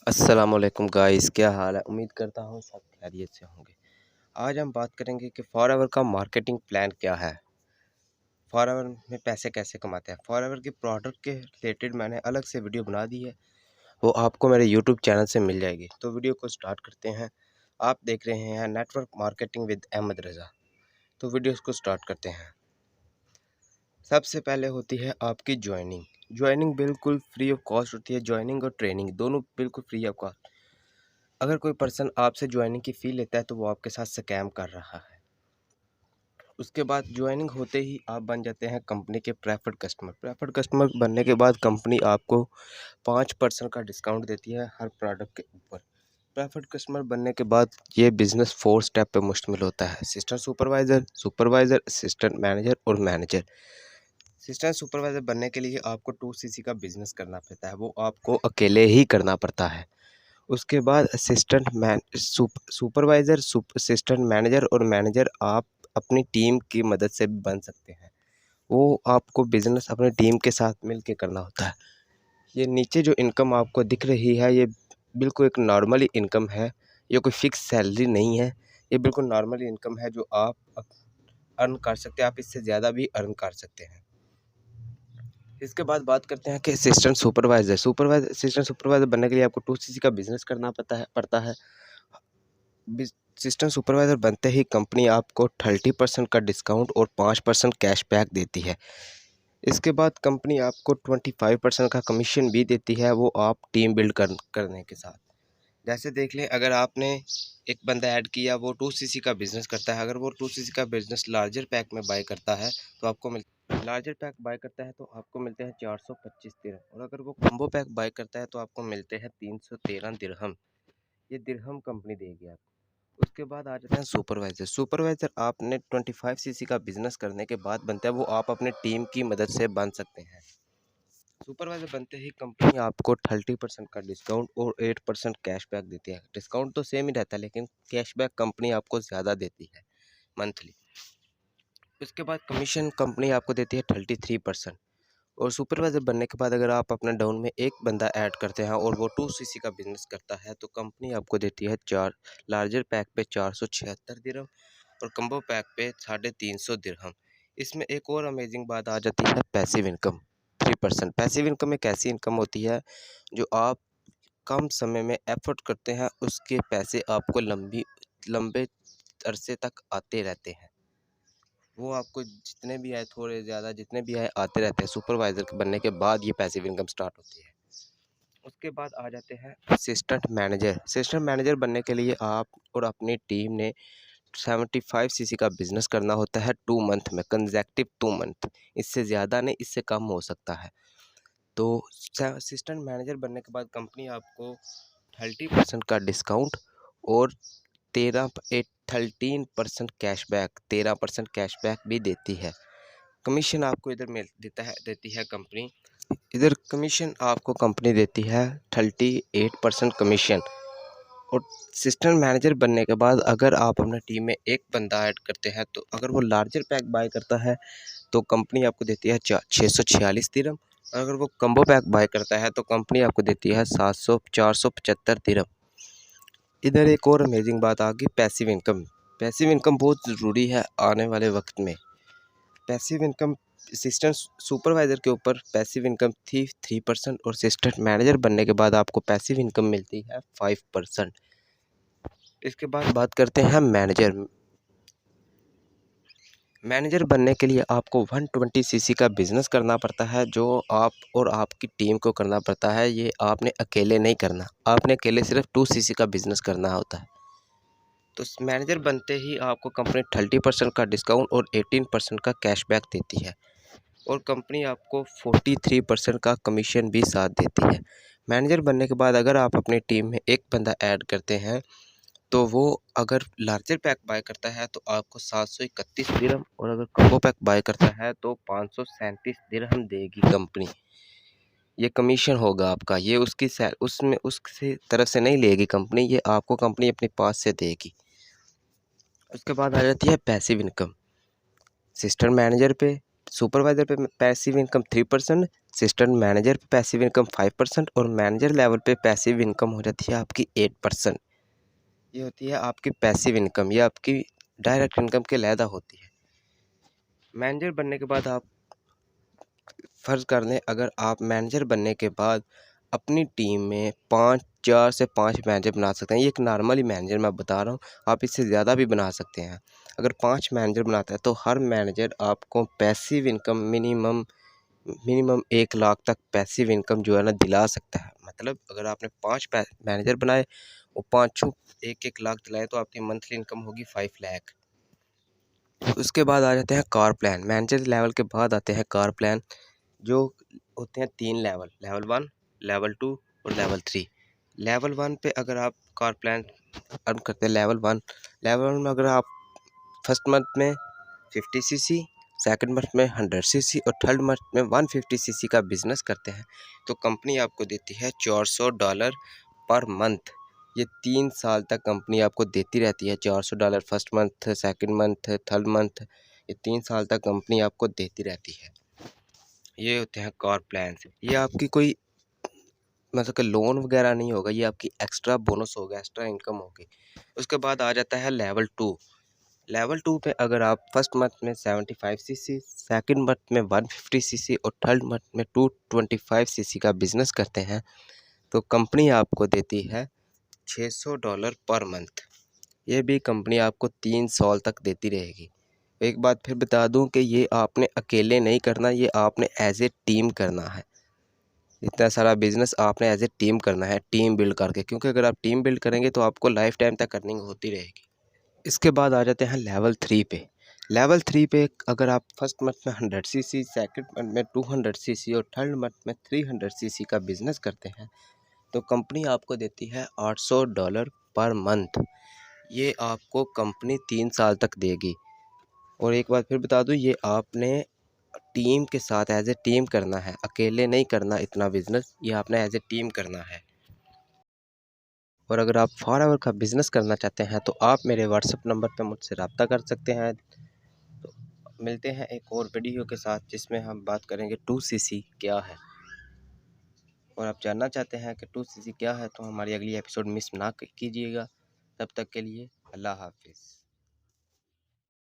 अस्सलामुअलैकुम गाइस, क्या हाल है। उम्मीद करता हूँ सब खैरियत से होंगे। आज हम बात करेंगे कि फॉरएवर का मार्केटिंग प्लान क्या है। फॉरएवर में पैसे कैसे कमाते हैं। फॉरएवर के प्रोडक्ट के रिलेटेड मैंने अलग से वीडियो बना दी है, वो आपको मेरे यूट्यूब चैनल से मिल जाएगी। तो वीडियो को स्टार्ट करते हैं। आप देख रहे हैं नेटवर्क मार्केटिंग विद अहमद रज़ा। तो वीडियो को स्टार्ट करते हैं। सबसे पहले होती है आपकी ज्वाइनिंग। ज्वाइनिंग बिल्कुल फ्री ऑफ कॉस्ट होती है। ज्वाइनिंग और ट्रेनिंग दोनों बिल्कुल फ्री ऑफ कॉस्ट। अगर कोई पर्सन आपसे ज्वाइनिंग की फ़ी लेता है तो वो आपके साथ स्कैम कर रहा है। उसके बाद ज्वाइनिंग होते ही आप बन जाते हैं कंपनी के प्रेफर्ड कस्टमर। प्रेफर्ड कस्टमर बनने के बाद कंपनी आपको 5% का डिस्काउंट देती है हर प्रोडक्ट के ऊपर। प्रेफर्ड कस्टमर बनने के बाद ये बिज़नेस 4 स्टेप पे मुश्तमिल होता है। Assistant supervisor, supervisor, assistant manager और मैनेजर। असिस्टेंट सुपरवाइज़र बनने के लिए आपको 2cc का बिज़नेस करना पड़ता है, वो आपको अकेले ही करना पड़ता है। उसके बाद सुपरवाइज़र, असिस्टेंट मैनेजर और मैनेजर आप अपनी टीम की मदद से भी बन सकते हैं। वो आपको बिज़नेस अपनी टीम के साथ मिल के करना होता है। ये नीचे जो इनकम आपको दिख रही है, ये बिल्कुल एक नॉर्मली इनकम है। ये कोई फ़िक्स सैलरी नहीं है। ये बिल्कुल नॉर्मली इनकम है जो आप अर्न कर सकते हैं। आप इससे ज़्यादा भी अर्न कर सकते हैं। इसके बाद बात करते हैं कि असिस्टेंट सुपरवाइज़र बनने के लिए आपको 2cc का बिज़नेस करना पड़ता है। असिस्टेंट सुपरवाइज़र बनते ही कंपनी आपको 30% का डिस्काउंट और 5% कैशबैक देती है। इसके बाद कंपनी आपको 25% का कमीशन भी देती है, वो आप टीम बिल्ड करने के साथ। जैसे देख लें, अगर आपने एक बंदा ऐड किया, वो 2cc का बिज़नेस करता है। अगर वो 2cc का बिज़नेस लार्जर पैक में बाय करता है तो आपको लार्जर पैक बाय करता है तो आपको मिलते हैं 425 दिरहम। और अगर वो कम्बो पैक बाय करता है तो आपको मिलते हैं 313 दिरहम। ये दिरहम कंपनी देगी आपको। उसके बाद आ जाते हैं सुपरवाइज़र। सुपरवाइज़र आपने 25cc का बिज़नेस करने के बाद बनता है, वो आप अपने टीम की मदद से बन सकते हैं। सुपरवाइज़र बनते ही कंपनी आपको 30% का डिस्काउंट और 8% कैशबैक देती है। डिस्काउंट तो सेम ही रहता है, लेकिन कैशबैक कंपनी आपको ज़्यादा देती है मंथली। उसके बाद कमीशन कंपनी आपको देती है 33%। और सुपरवाइज़र बनने के बाद अगर आप अपना डाउन में एक बंदा ऐड करते हैं और वो 2cc का बिज़नेस करता है तो कंपनी आपको देती है लार्जर पैक पे 476 दिरहम और कम्बो पैक पे 350 दिरहम। इसमें एक और अमेजिंग बात आ जाती है, पैसिव इनकम 3%। पैसिव इनकम एक ऐसी इनकम होती है जो आप कम समय में एफर्ट करते हैं, उसके पैसे आपको लंबे अरसे तक आते रहते हैं। वो आपको जितने भी आए, थोड़े ज़्यादा जितने भी आए आते रहते हैं। सुपरवाइज़र बनने के बाद ये पैसिव इनकम स्टार्ट होती है। उसके बाद आ जाते हैं असिस्टेंट मैनेजर। असिस्टेंट मैनेजर बनने के लिए आप और अपनी टीम ने 75cc का बिज़नेस करना होता है 2 मंथ में, कंसेक्टिव 2 मंथ। इससे ज़्यादा नहीं, इससे कम हो सकता है। तो असिस्टेंट मैनेजर बनने के बाद कंपनी आपको 30% का डिस्काउंट और 13% कैशबैक 13% कैशबैक भी देती है। कमीशन आपको इधर देती है कंपनी। इधर कमीशन आपको कंपनी देती है 38% कमीशन। और असिस्टेंट मैनेजर बनने के बाद अगर आप अपनी टीम में एक बंदा ऐड करते हैं तो अगर वो लार्जर पैक बाय करता है तो कंपनी आपको देती है 646 दिरहम। और अगर वो कम्बो पैक बाय करता है तो कंपनी आपको देती है 475 दिरहम। इधर एक और अमेजिंग बात आ गई, पैसिव इनकम। पैसिव इनकम बहुत ज़रूरी है आने वाले वक्त में। पैसिव इनकम असिस्टेंट सुपरवाइज़र के ऊपर पैसिव इनकम थी 3% और असिस्टेंट मैनेजर बनने के बाद आपको पैसिव इनकम मिलती है 5%। इसके बाद बात करते हैं मैनेजर। मैनेजर बनने के लिए आपको 120cc का बिज़नेस करना पड़ता है, जो आप और आपकी टीम को करना पड़ता है। ये आपने अकेले नहीं करना, आपने अकेले सिर्फ 2cc का बिज़नेस करना होता है। तो मैनेजर बनते ही आपको कंपनी 30% का डिस्काउंट और 18% का कैशबैक देती है और कंपनी आपको 43% का कमीशन भी साथ देती है। मैनेजर बनने के बाद अगर आप अपनी टीम में एक बंदा ऐड करते हैं तो वो अगर लार्जर पैक बाय करता है तो आपको 731 दिरहम और अगर कम्बो पैक बाय करता है तो 537 दिरहम देगी कंपनी। ये कमीशन होगा आपका, ये उसकी तरफ से नहीं लेगी कंपनी, ये आपको कंपनी अपने पास से देगी। उसके बाद आ जाती है पैसिव इनकम। असिस्टेंट मैनेजर पे, सुपरवाइज़र पे पैसिव इनकम 3%, असिस्टेंट मैनेजर पे पैसिव इनकम 5% और मैनेजर लेवल पे पैसिव इनकम हो जाती है आपकी 8%। ये होती है आपकी पैसिव इनकम, ये आपकी डायरेक्ट इनकम के अलहदा होती है। मैनेजर बनने के बाद आप फ़र्ज़ कर लें, अगर आप मैनेजर बनने के बाद अपनी टीम में 4 से 5 मैनेजर बना सकते हैं। ये एक नॉर्मली मैनेजर मैं बता रहा हूँ, आप इससे ज़्यादा भी बना सकते हैं। अगर 5 मैनेजर बनाता है तो हर मैनेजर आपको पैसिव इनकम मिनिमम 1 लाख तक पैसिव इनकम जो है ना दिला सकता है। मतलब अगर आपने 5 मैनेजर बनाए, वो पाँचों 1-1 लाख दिलाए तो आपकी मंथली इनकम होगी 5 लाख। उसके बाद आ जाते हैं कार प्लान। मैनेजर लेवल के बाद आते हैं कार प्लान, जो होते हैं 3 लेवल, लेवल 1, लेवल 2 और लेवल 3। लेवल 1 पे अगर आप कार प्लान अर्न करते हैं, लेवल 1 में अगर आप फर्स्ट मंथ में 50 सीसी, सेकंड मंथ में 100 सीसी और थर्ड मंथ में 150 सीसी का बिजनेस करते हैं, तो कंपनी आपको देती है $400 पर मंथ। ये 3 साल तक कंपनी आपको देती रहती है $400 first month, second month, third month. ये 3 साल तक कंपनी आपको देती रहती है। ये होते हैं कार प्लान्स। ये आपकी कोई मतलब कि लोन वगैरह नहीं होगा, ये आपकी एक्स्ट्रा बोनस होगा, एक्स्ट्रा इनकम होगी। उसके बाद आ जाता है लेवल 2। लेवल 2 पे अगर आप फर्स्ट मंथ में 75 सीसी, सेकंड मंथ में 150 सीसी और थर्ड मंथ में 225 सीसी का बिजनेस करते हैं, तो कंपनी आपको देती है $600 पर मंथ। ये भी कंपनी आपको 3 साल तक देती रहेगी। एक बात फिर बता दूं कि ये आपने अकेले नहीं करना, ये आपने एज ए टीम करना है। इतना सारा बिजनेस आपने एज ए टीम करना है, टीम बिल्ड करके, क्योंकि अगर आप टीम बिल्ड करेंगे तो आपको लाइफ टाइम तक अर्निंग होती रहेगी। इसके बाद आ जाते हैं लेवल 3 पे। लेवल 3 पे अगर आप फर्स्ट मंथ में 100 सीसी, सेकंड मंथ में 200 सीसी और थर्ड मंथ में 300 सीसी का बिजनेस करते हैं, तो कंपनी आपको देती है $800 पर मंथ। ये आपको कंपनी 3 साल तक देगी। और एक बात फिर बता दूं, ये आपने टीम के साथ एज ए टीम करना है, अकेले नहीं करना इतना बिजनेस, ये आपने एज ए टीम करना है। और अगर आप फॉरएवर का बिज़नेस करना चाहते हैं तो आप मेरे व्हाट्सएप नंबर पर मुझसे रब्ता कर सकते हैं। तो मिलते हैं एक और वीडियो के साथ, जिसमें हम बात करेंगे 2cc क्या है। और आप जानना चाहते हैं कि 2cc क्या है, तो हमारी अगली एपिसोड मिस ना कीजिएगा। तब तक के लिए अल्लाह हाफिज़।